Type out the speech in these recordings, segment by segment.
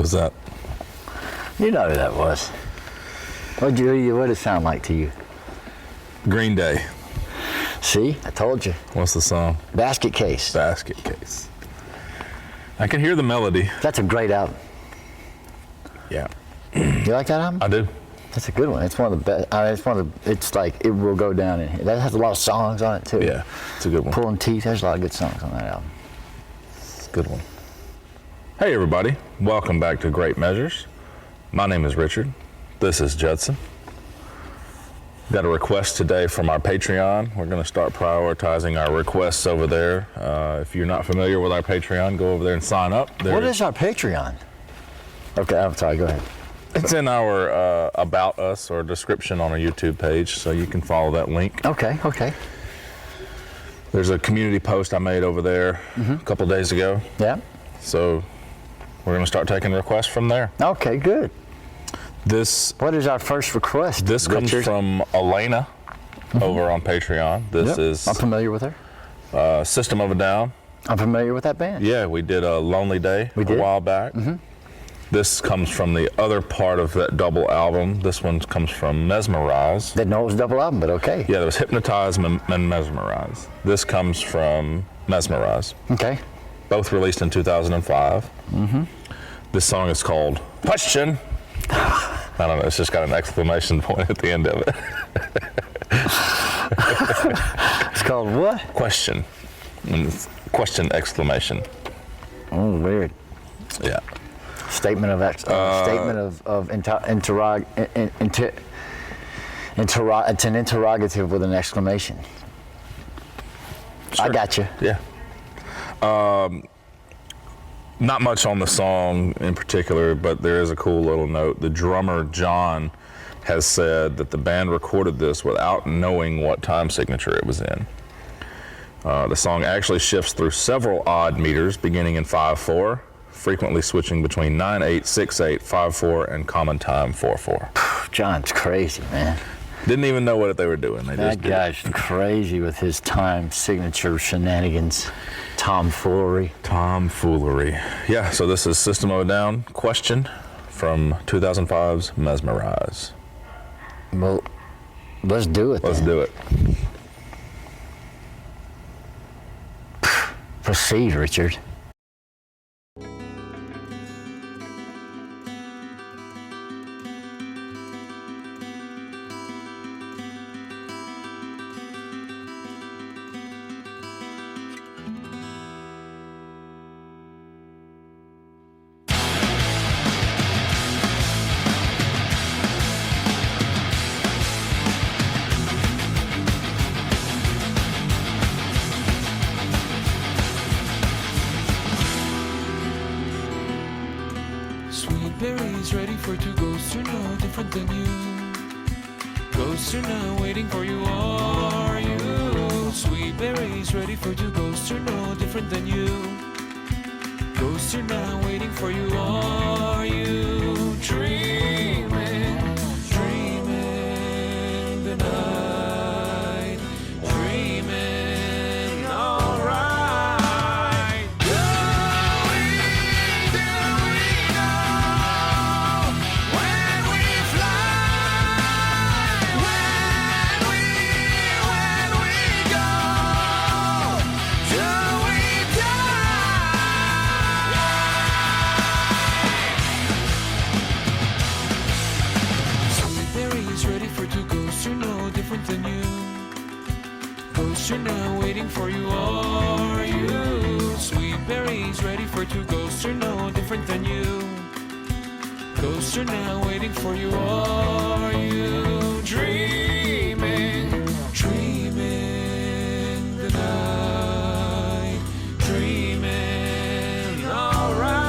was that? You know who that was. What did it sound like to you? Green Day. See, I told you. What's the song? Basket Case. Basket Case. I can hear the melody. That's a great album. Yeah. You like that album? I do. That's a good one. It's one of the best. I mean, it's like, it will go down in here. That has a lot of songs on it, too. Yeah, it's a good one. Pulling Teeth, there's a lot of good songs on that album. It's a good one. Hey, everybody. Welcome back to Great Measures. My name is Richard. This is Judson. Got a request today from our Patreon. We're going to start prioritizing our requests over there. If you're not familiar with our Patreon, go over there and sign up. What is our Patreon? Okay, I'm sorry, go ahead. It's in our About Us or description on our YouTube page, so you can follow that link. Okay. There's a community post I made over there a couple days ago. Yeah. So we're going to start taking requests from there. Okay, good. What is our first request? This Richard? comes from Elena over on Patreon. This is... I'm familiar with her. System of a Down. I'm familiar with that band. Yeah, we did a Lonely Day a while back. This comes from the other part of that double album. This one comes from Mesmerize. Didn't know it was a double album, but okay. Yeah, there was Hypnotize and Mesmerize. This comes from Mesmerize. Okay. Both released in 2005. This song is called Question. I don't know, it's just got an exclamation point at the end of it. It's called what? Question. And it's question exclamation. Oh, weird. Yeah. Statement of it's an interrogative with an exclamation. Sure. I got you. Yeah. Not much on the song in particular, but there is a cool little note. The drummer, John, has said that the band recorded this without knowing what time signature it was in. The song actually shifts through several odd meters, beginning in 5/4, frequently switching between 9/8, 6/8, 5/4, and common time 4/4. John's crazy, man. Didn't even know what they were doing. That guy's crazy with his time signature shenanigans. Tomfoolery. Yeah, so this is System of a Down, Question, from 2005's Mesmerize. Well, let's do it. Let's do it. Proceed, Richard. Berries ready for two ghosts are no different than you. Ghosts are now waiting for you, are you? Sweet berries ready for two ghosts are no different than you. Ghosts are now waiting for you, are you? Dreaming, dreaming the night, dreaming alright. Ghosts are now waiting for you, are you? Sweet berries ready for two ghosts are no different than you. Ghosts are now waiting for you, are you? Dreaming, dreaming the night, dreaming alright.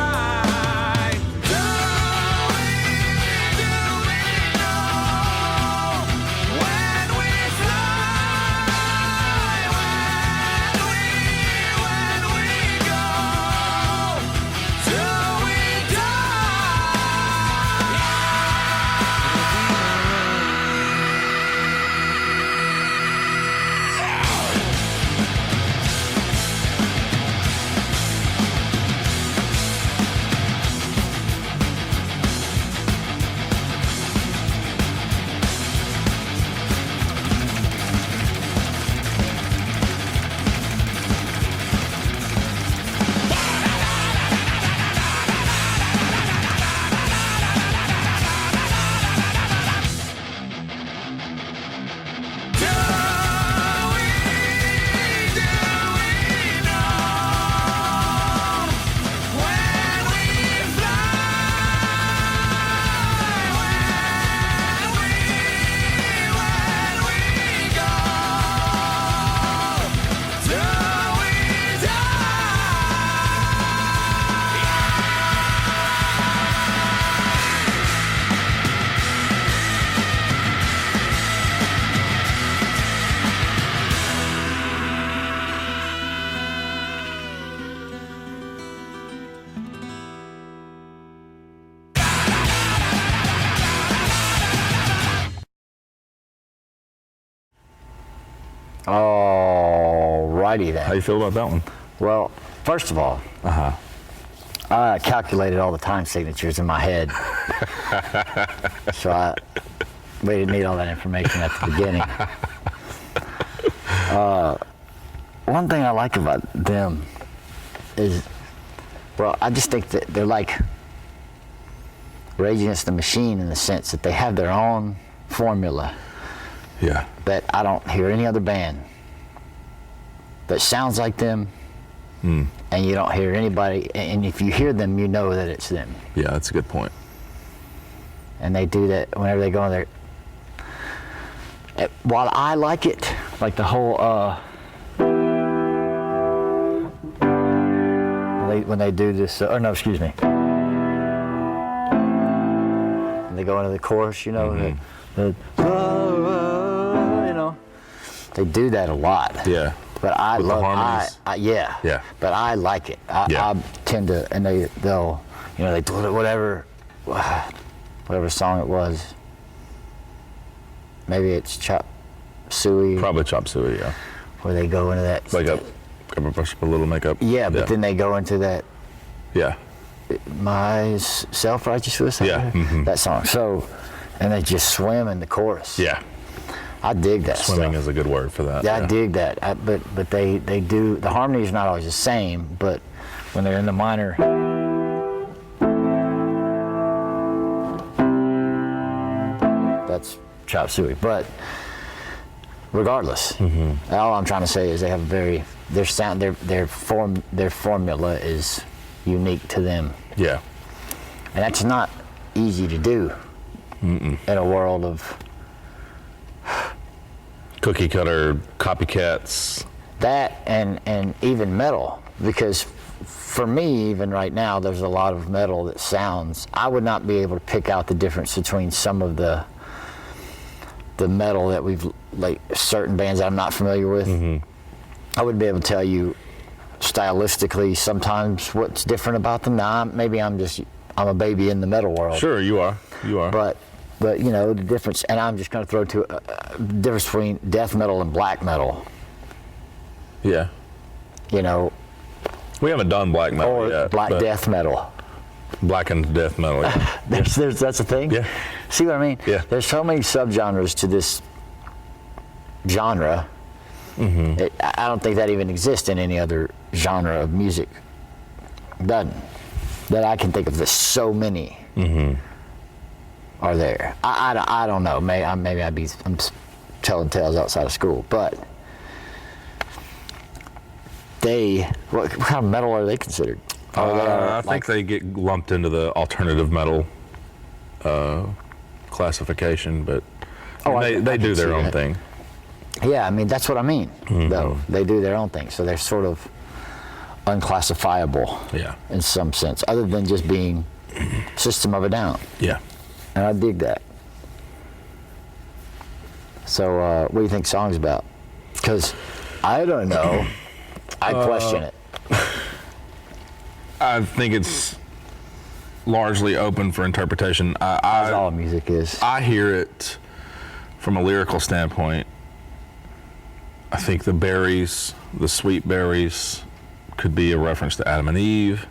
Alrighty How then. you feel about that one? Well, first of all, I calculated all the time signatures in my head. So we didn't need all that information at the beginning. One thing I like about them is, well, I just think that they're like Rage Against the Machine in the sense that they have their own formula Yeah. that I don't hear any other band that sounds like them, and you don't hear anybody, and if you hear them, you know that it's them. Yeah, that's a good point. And they do that whenever they go in there. While I like it, like the whole, when they do this, or no, excuse me. When they go into the chorus, you know, you know, they do that a lot. Yeah. But I With the love, harmonies. yeah. Yeah. But I like it. Yeah. I tend to, and they'll, you know, they do it whatever song it was. Maybe it's Chop Suey, Probably Chop Suey, yeah. where they go into that. Makeup. Brush up a little makeup. Yeah, but then they go into that Yeah. My Self-Righteous Suicide. Yeah, That song. So, and they just swim in the chorus. Yeah. I dig that Swimming stuff. is a good word for that. Yeah, I dig that. But they do, the harmony is not always the same, but when they're in the minor, that's Chop Suey. But regardless, all I'm trying to say is they have their sound, their formula is unique to them. Yeah. And that's not easy to do in a world of Cookie cutter copycats. that and even metal, because for me, even right now, there's a lot of metal that sounds, I would not be able to pick out the difference between some of the metal that we've, like certain bands that I'm not familiar with. I wouldn't be able to tell you stylistically sometimes what's different about them. Now, maybe I'm a baby in the metal world. Sure, you are. You are. But you know, the difference, and I'm just going to throw to a difference between death metal and black metal. Yeah. You know, We haven't done black metal or yet. black but death metal. Black and death metal. Yeah. There's that's a thing. Yeah. See what I mean? Yeah. There's so many subgenres to this genre. I don't think that even exists in any other genre of music. Doesn't. That I can think of. There's so many. Are there? I don't know. Maybe I'm telling tales outside of school, but what kind of metal are they considered? I think they get lumped into the alternative metal classification, but I they can do their see own that. thing. Yeah, I mean that's what I mean. Though they do their own thing, so they're sort of unclassifiable Yeah. in some sense, other than just being System of a Down, Yeah. and I dig that. So, what do you think song's about? Because I don't know. I question it. I think it's largely open for interpretation. As all music is. I hear it from a lyrical standpoint. I think the berries, the sweet berries, could be a reference to Adam and Eve,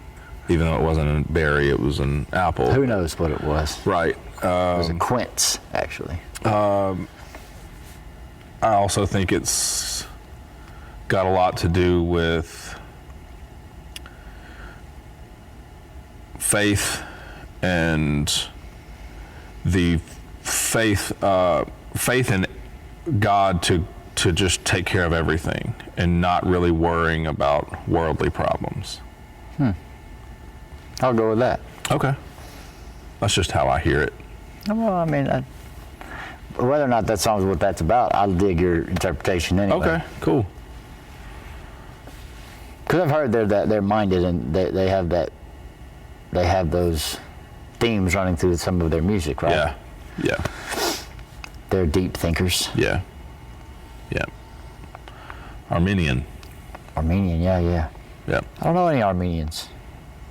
even though it wasn't a berry, it was an apple. Who knows what it was? Right. It was a quince, actually. I also think it's got a lot to do with faith and the faith in God to just take care of everything and not really worrying about worldly problems. I'll go with that. Okay. That's just how I hear it. Well, I mean, whether or not that song's what that's about, I'll dig your interpretation anyway. Okay, cool. Because I've heard they're minded and they have those themes running through some of their music, right? Yeah. Yeah. They're deep thinkers. Yeah. Yeah. Armenian. Armenian, yeah. Yeah. I don't know any Armenians.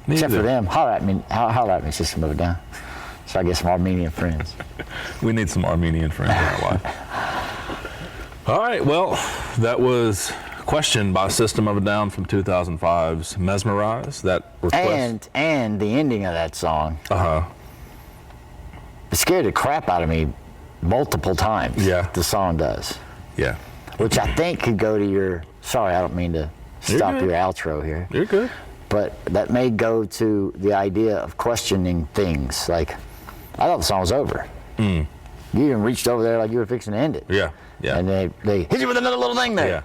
Me Except for either. them. Holler at me, System of a Down. So I get some Armenian friends. We need some Armenian friends in our life. All right, well, that was Question by System of a Down from 2005's Mesmerize. That request. And the ending of that song. Uh-huh. It scared the crap out of me multiple times. Yeah. The song does. Yeah. Which I think could go to your, sorry, I don't mean to stop good. your outro here. You're good. But that may go to the idea of questioning things. Like, I thought the song was over. You even reached over there like you were fixing to end it. Yeah. Yeah. And they hit you with another little thing there. Yeah.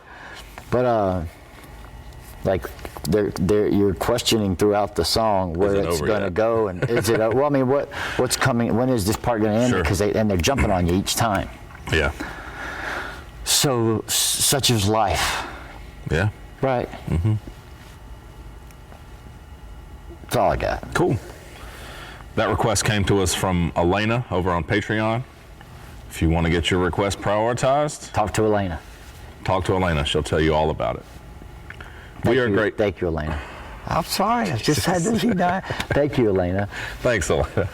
But like you're questioning throughout the song where Is it it's over going to yet? go, and is it? Well, I mean, what's coming? When is this part going to end? Sure. Because they're jumping on you each time. Yeah. So such is life, Yeah. right? Mm-hmm. That's all I got. Cool. That request came to us from Elena over on Patreon. If you want to get your request prioritized, Talk to Elena. talk to Elena. She'll tell you all about it. We are great. Thank you, Elena. I'm sorry. I just had this. Thank you, Elena. Thanks, Elena.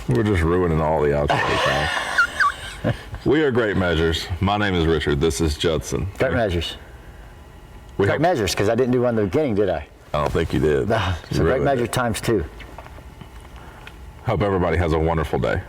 We're just ruining all the outros now. We are Great Measures. My name is Richard. This is Judson. Great measures. We Great hope- measures, because I didn't do one in the beginning, did I? I don't think you did. So You great really measure did. times 2. Hope everybody has a wonderful day.